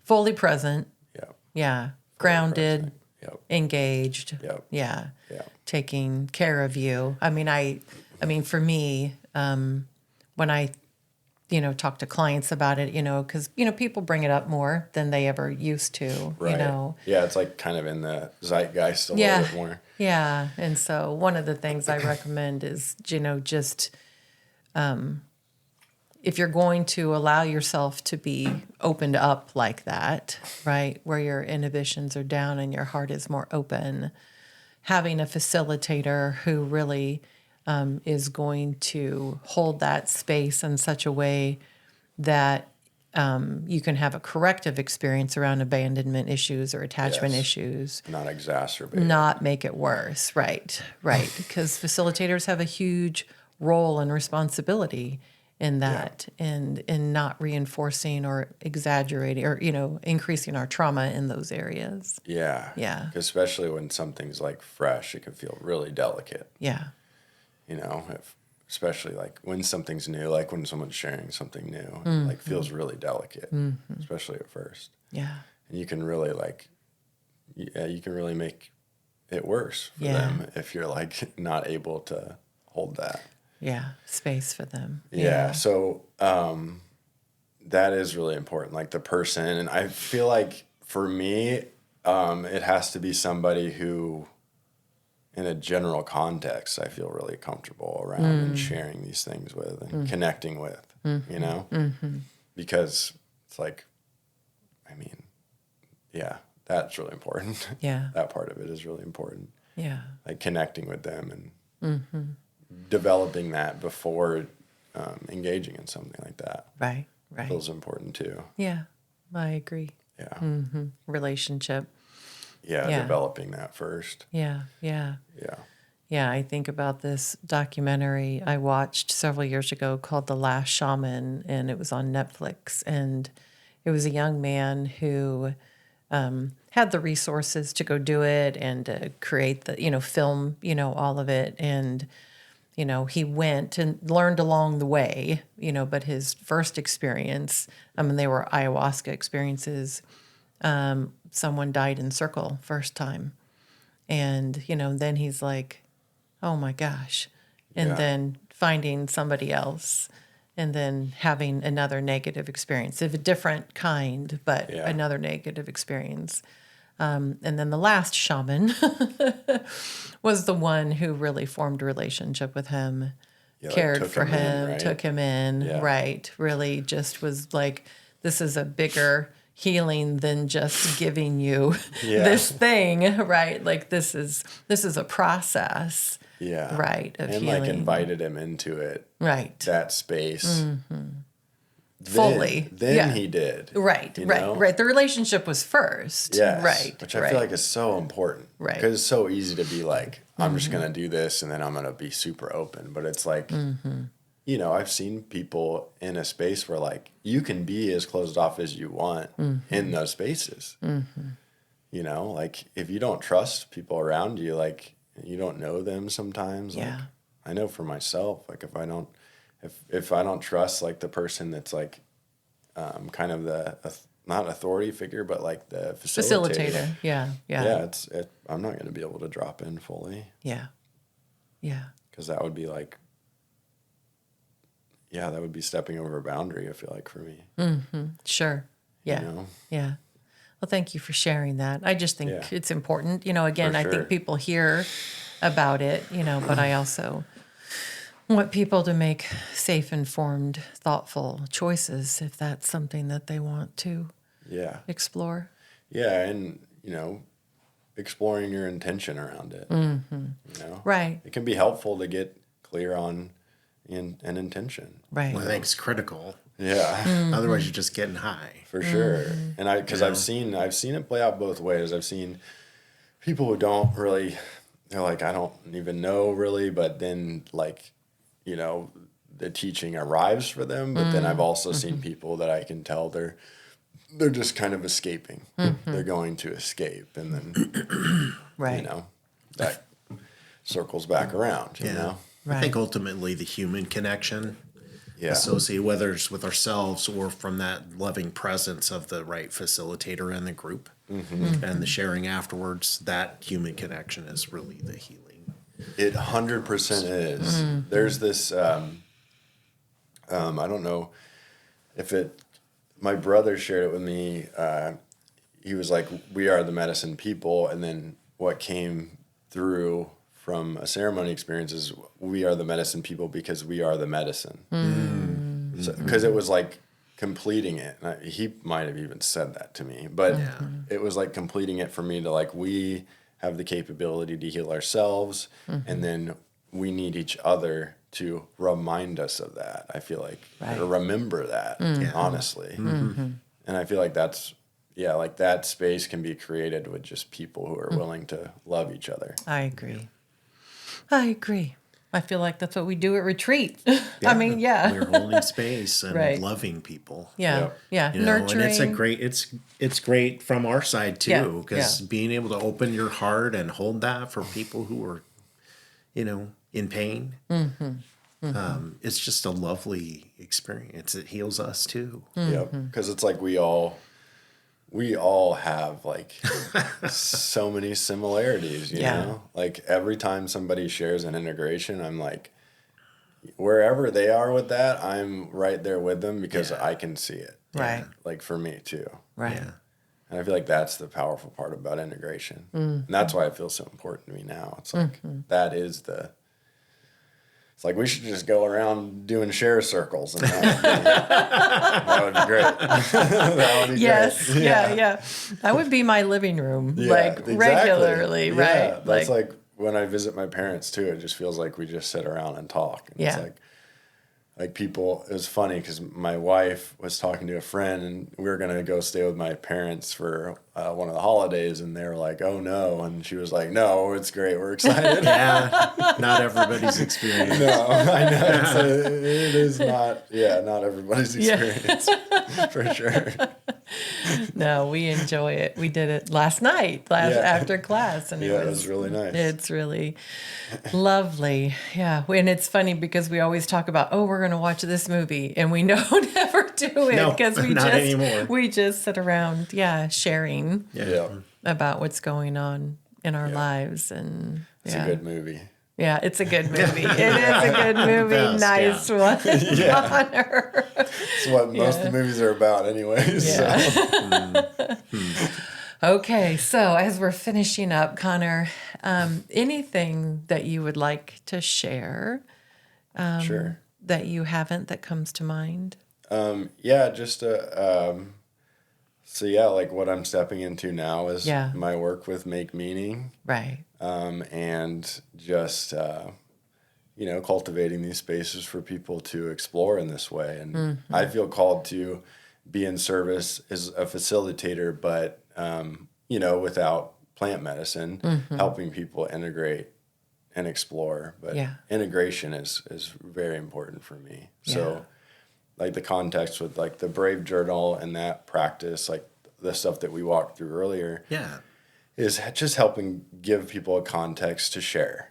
Fully present, Yep. yeah. Grounded, present. Yep. engaged, Yep. yeah. Yeah. Taking care of you. I mean, for me, when I, talk to clients about it, because, people bring it up more than they ever used to, Right. Yeah, it's like kind of in the zeitgeist a little bit more. Yeah. And so one of the things I recommend is, just if you're going to allow yourself to be opened up like that, right, where your inhibitions are down and your heart is more open, having a facilitator who really is going to hold that space in such a way that you can have a corrective experience around abandonment issues or attachment Yes. issues. Not exacerbate. Not make it worse. Right. Because facilitators have a huge role and responsibility in that and in not reinforcing or exaggerating or, increasing our trauma in those areas. Yeah. Yeah. Especially when something's like fresh, it can feel really delicate. Yeah. you know, especially like when something's new, like when someone's sharing something new, it like feels really delicate, especially at first. Yeah. And you can really like, yeah, you can really make it worse for Yeah. them if you're like not able to hold that. Yeah. Space for them. Yeah. So that is really important, like the person. And I feel like for me, it has to be somebody who, in a general context, I feel really comfortable around and sharing these things with and connecting with, you know? Because it's like, I mean, yeah, that's really important. Yeah. That part of it is really important. Yeah. Like connecting with them and developing that before engaging in something like that Right. Right. feels important too. Yeah. I agree. Yeah. Relationship. Yeah, Yeah. developing that first. Yeah. Yeah. Yeah. Yeah, I think about this documentary I watched several years ago called The Last Shaman, and it was on Netflix. And it was a young man who had the resources to go do it and to create the, film, all of it. And, he went and learned along the way, but his first experience, they were ayahuasca experiences. Someone died in circle first time. And, then he's like, oh my gosh. And Yeah. then finding somebody else and then having another negative experience of a different kind, but Yeah. another negative experience. And then the last shaman was the one who really formed a relationship with him, Yeah, like cared took for him in, him, right? took him in, Yeah. right? Really just was like, this is a bigger healing than just giving you Yeah. this thing, right? Like this is a process, Yeah. right? Of and healing, like invited him into it, right? that space. Fully, Then yeah. he did. Right, you right, know? right. The relationship was first, Yes. right? Which I feel like is so important. Right. Because it's so easy to be like, I'm just going to do this and then I'm going to be super open. But it's like, I've seen people in a space where like you can be as closed off as you want in those spaces. Like if you don't trust people around you, like you don't know them sometimes. Like, Yeah. I know for myself, like if I don't trust like the person that's like kind of the not authority figure, but like the facilitator. Yeah. Yeah, I'm not going to be able to drop in fully. Yeah. Because that would be like, that would be stepping over a boundary, I feel like, for me. Sure. Yeah. Yeah. Well, thank you for sharing that. I just think Yeah. it's important. Again, For I sure. think people hear about it, but I also want people to make safe, informed, thoughtful choices if that's something that they want to Yeah. explore. Yeah, and, exploring your intention around it. Right. It can be helpful to get clear on an intention. Right. Well, I think it's critical. Yeah. Otherwise, you're just getting high. For sure. And because I've seen it play out both ways. I've seen people who don't really, they're like, I don't even know really, but then like, the teaching arrives for them. But then I've also seen people that I can tell they're just kind of escaping. They're going to escape. And then, Right. that circles back around, you know? I think ultimately the human connection associated, whether it's with ourselves or from that loving presence of the right facilitator in the group and the sharing afterwards, that human connection is really the healing. It 100% is. There's this, I don't know if my brother shared it with me. He was like, we are the medicine people. And then what came through from a ceremony experience is we are the medicine people because we are the medicine. Because it was like completing it. And he might have even said that to me, but it was like completing it for me to like, we have the capability to heal ourselves. And then we need each other to remind us of that. I feel like, or remember that, honestly. And I feel like that's, like that space can be created with just people who are willing to love each other. I agree. I feel like that's what we do at retreat. I mean, We're holding space and Right. loving people. Yeah. Yep. Nurturing. And it's great from our side too, because Yeah. being able to open your heart and hold that for people who are, in pain. It's just a lovely experience. It heals us too. Yep. Because it's like we all have like so many similarities, you know? Like every time somebody shares an integration, I'm like, wherever they are with that, I'm right there with them because I can see it. Right. Like for me too. Right. Yeah. And I feel like that's the powerful part about integration. And that's why it feels so important to me now. It's like that is it's like we should just go around doing share circles and that would be great. That would be Yes. great. Yeah. That would be my living room, like exactly. regularly, Yeah, right? that's like when I visit my parents too, it just feels like we just sit around and talk. And it's like people, it was funny because my wife was talking to a friend and we were going to go stay with my parents for one of the holidays and they were like, oh no. And she was like, no, it's great. We're excited. Yeah, not everybody's experience. No, I know. It is not everybody's experience for sure. No, we enjoy it. We did it last night, after class, and it was really nice. It's really lovely. Yeah, and it's funny because we always talk about, oh, we're going to watch this movie, and we don't ever do it because we just sit around, sharing about what's going on in our lives, and it's a good movie. Yeah, it's a good movie. It is a good movie. Nice one, Connor. It's what most of the movies are about anyways. Yeah. So. Okay, so as we're finishing up, Connor, anything that you would like to share Sure. that you haven't that comes to mind? Just like what I'm stepping into now is my work with Make Meaning. Right. And just, cultivating these spaces for people to explore in this way. And I feel called to be in service as a facilitator, but, without plant medicine, helping people integrate and explore. But integration is very important for me. Yeah. So like the context with like the Brave Journal and that practice, like the stuff that we walked through earlier. Yeah. Is just helping give people a context to share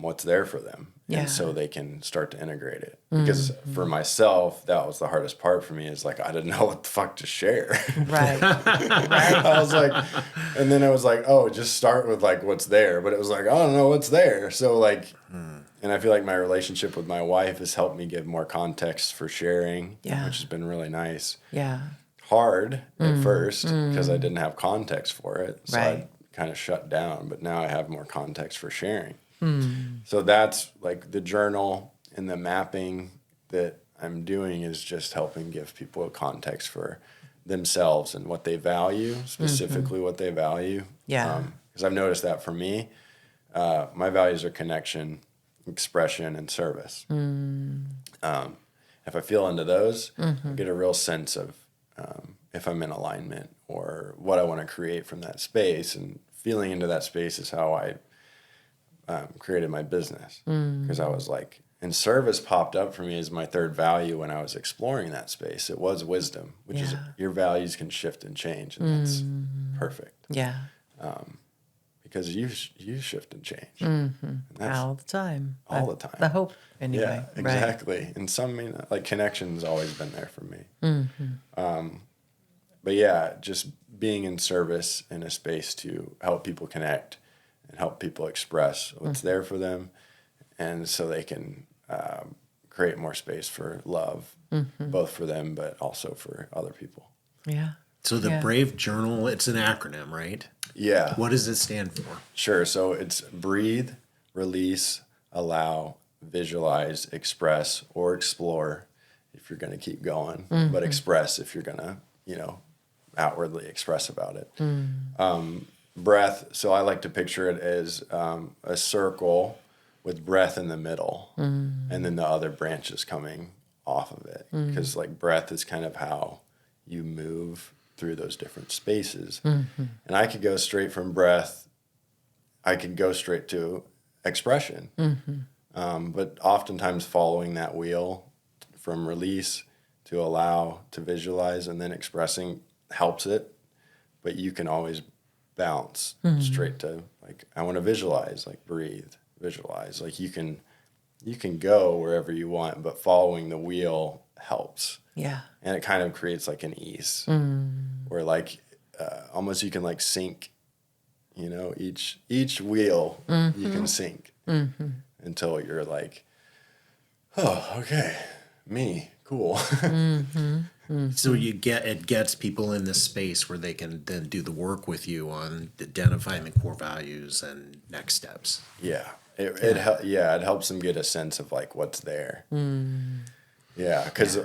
what's there for them. Yeah. And so they can start to integrate it. Because for myself, that was the hardest part for me is like, I didn't know what the fuck to share. Right. I was like, and then I was like, oh, just start with like what's there. But it was like, I don't know what's there. So like, and I feel like my relationship with my wife has helped me give more context for sharing, which has been really nice. Yeah. Hard at first because I didn't have context for it. So I kind of shut down, but now I have more context for sharing. So that's like the journal and the mapping that I'm doing is just helping give people a context for themselves and what they value, specifically what they value. Yeah. Because I've noticed that for me, my values are connection, expression, and service. If I feel into those, I get a real sense of if I'm in alignment or what I want to create from that space. And feeling into that space is how I created my business. Because I was like, and service popped up for me as my third value when I was exploring that space. It was wisdom, which is your values can shift and change, and that's perfect. Yeah. Because you shift and change. And all the time. All the time. The hope, anyway. Yeah, exactly. Right. And some, like connection's always been there for me. But yeah, just being in service in a space to help people connect and help people express what's there for them, and so they can create more space for love, both for them but also for other people. Yeah. So the Brave Journal, it's an acronym, right? Yeah. What does it stand for? Sure. So it's breathe, release, allow, visualize, express, or explore if you're going to keep going, but express if you're going to, outwardly express about it. Breath. So I like to picture it as a circle with breath in the middle and then the other branches coming off of it. Because like breath is kind of how you move through those different spaces. And I could go straight from breath. I could go straight to expression. But oftentimes following that wheel from release to allow to visualize and then expressing helps it. But you can always bounce straight to like, I want to visualize, like breathe. visualize. Like you can go wherever you want, but following the wheel helps. Yeah. And it kind of creates like an ease where like almost you can like sync, you know, each wheel you can sync until you're like, oh, okay, me, cool. So it gets people in this space where they can then do the work with you on identifying the core values and next steps. Yeah. It helps them get a sense of like what's there. Yeah, because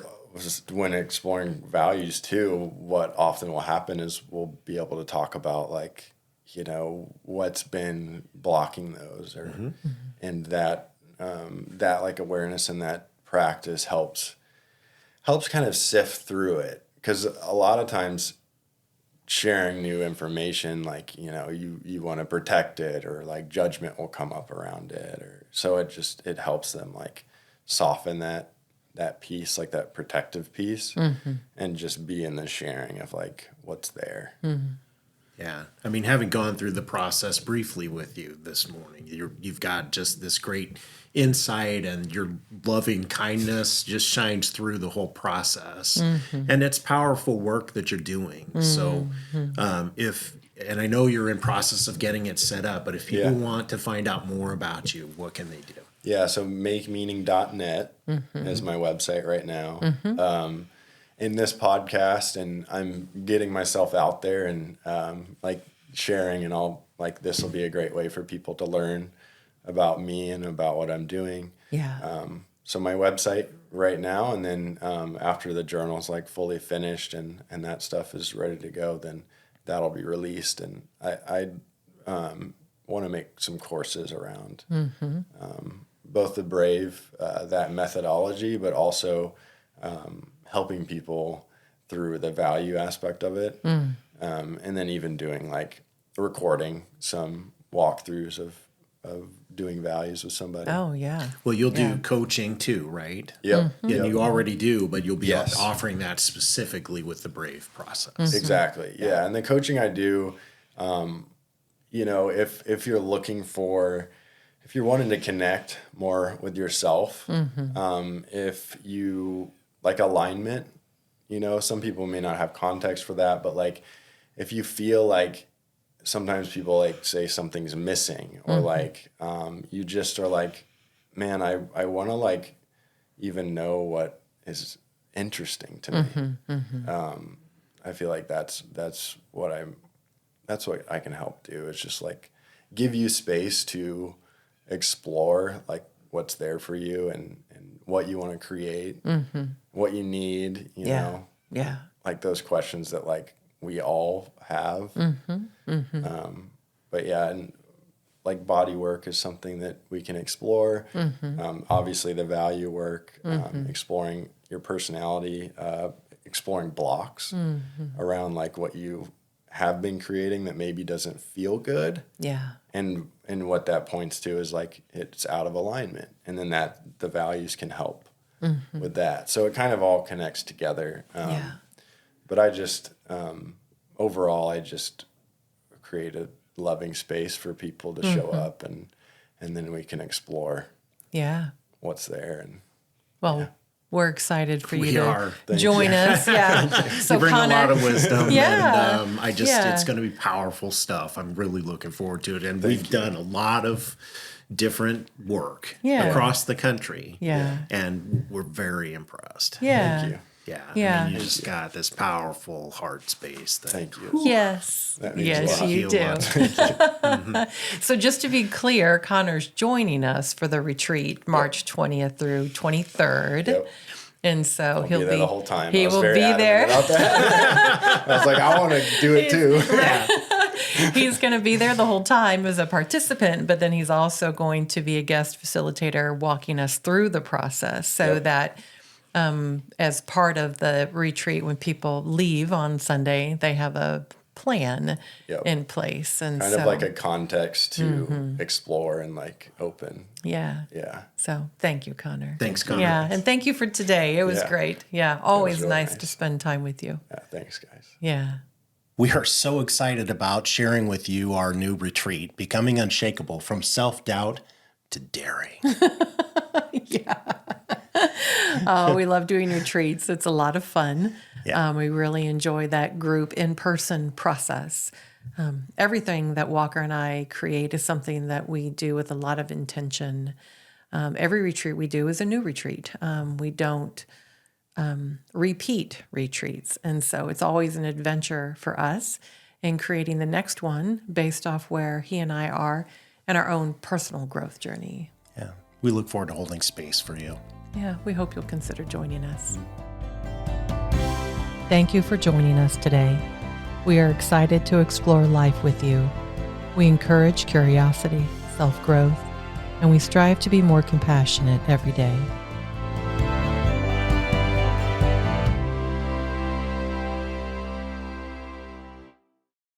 when exploring values too, what often will happen is we'll be able to talk about like, you know, what's been blocking those, or and that like awareness and that practice helps kind of sift through it, because a lot of times sharing new information, like, you know, you want to protect it, or like judgment will come up around it, or so it helps them like soften that piece, like that protective piece, and just be in the sharing of like what's there. Yeah. I mean, having gone through the process briefly with you this morning, you've got just this great insight, and your loving kindness just shines through the whole process. And it's powerful work that you're doing. So and I know you're in process of getting it set up, but if people want to find out more about you, what can they do? Yeah, so makemeaning.net is my website right now. In this podcast, and I'm getting myself out there and like sharing, and all like this will be a great way for people to learn about me and about what I'm doing. Yeah. So my website right now, and then after the journal's like fully finished and that stuff is ready to go, then that'll be released. And I want to make some courses around both the Brave, that methodology, but also helping people through the value aspect of it. And then even doing like recording some walkthroughs of doing values with somebody. Oh, yeah. Well, you'll do coaching too, right? Yep. And you already do, but you'll be Yes. offering that specifically with the Brave process. Exactly. Yeah. And the coaching I do, you know, if you're looking for, if you're wanting to connect more with yourself, if you like alignment, you know, some people may not have context for that, but like if you feel like sometimes people like say something's missing, or like you just are like, man, I want to like even know what is interesting to me. I feel like that's what I can help do. It's just like give you space to explore like what's there for you, and what you want to create, what you need, you know, like those questions that like we all have. But yeah, and like body work is something that we can explore. Obviously the value work, exploring your personality, exploring blocks around like what you have been creating that maybe doesn't feel good. Yeah. And what that points to is like it's out of alignment, and then that the values can help with that. So it kind of all connects together. But I just overall I just create a loving space for people to show up, and then we can explore what's there. And we're excited for We you are. to join us. Yeah. So You bring Connor, a lot of wisdom, Yeah. and it's going to be powerful stuff. I'm really looking forward to it. And we've done a lot of different work across the country. Yeah. And we're very impressed. Yeah. thank you. Yeah. Yeah. I mean, you just got this powerful heart space. Thank you. Yes. That means a Yes, lot. you do. So just to be clear, Connor's joining us for the retreat March 20th through 23rd. Yep. And so he'll Be there the whole time. He I was will very be adamant there. about that. I was like, I want to do it too. He's going to be there the whole time as a participant, but then he's also going to be a guest facilitator walking us through the process, so that as part of the retreat, when people leave on Sunday, they have a plan in place. And Kind of like a context to explore and like open. Yeah. Yeah. So thank you, Connor. Thanks, Connor. Yeah. And thank you for today. It was Yeah. great. Yeah. Always really nice nice. to spend time with you. Yeah. Thanks, guys. Yeah. We are so excited about sharing with you our new retreat, Becoming Unshakable, from Self-Doubt to daring. We love doing retreats. It's a lot of fun. Yeah. We really enjoy that group in-person process. Everything that Walker and I create is something that we do with a lot of intention. Every retreat we do is a new retreat. We don't repeat retreats. And so it's always an adventure for us in creating the next one based off where he and I are in our own personal growth journey. Yeah. We look forward to holding space for you. Yeah, we hope you'll consider joining us. Thank you for joining us today. We are excited to explore life with you. We encourage curiosity, self-growth, and we strive to be more compassionate every day.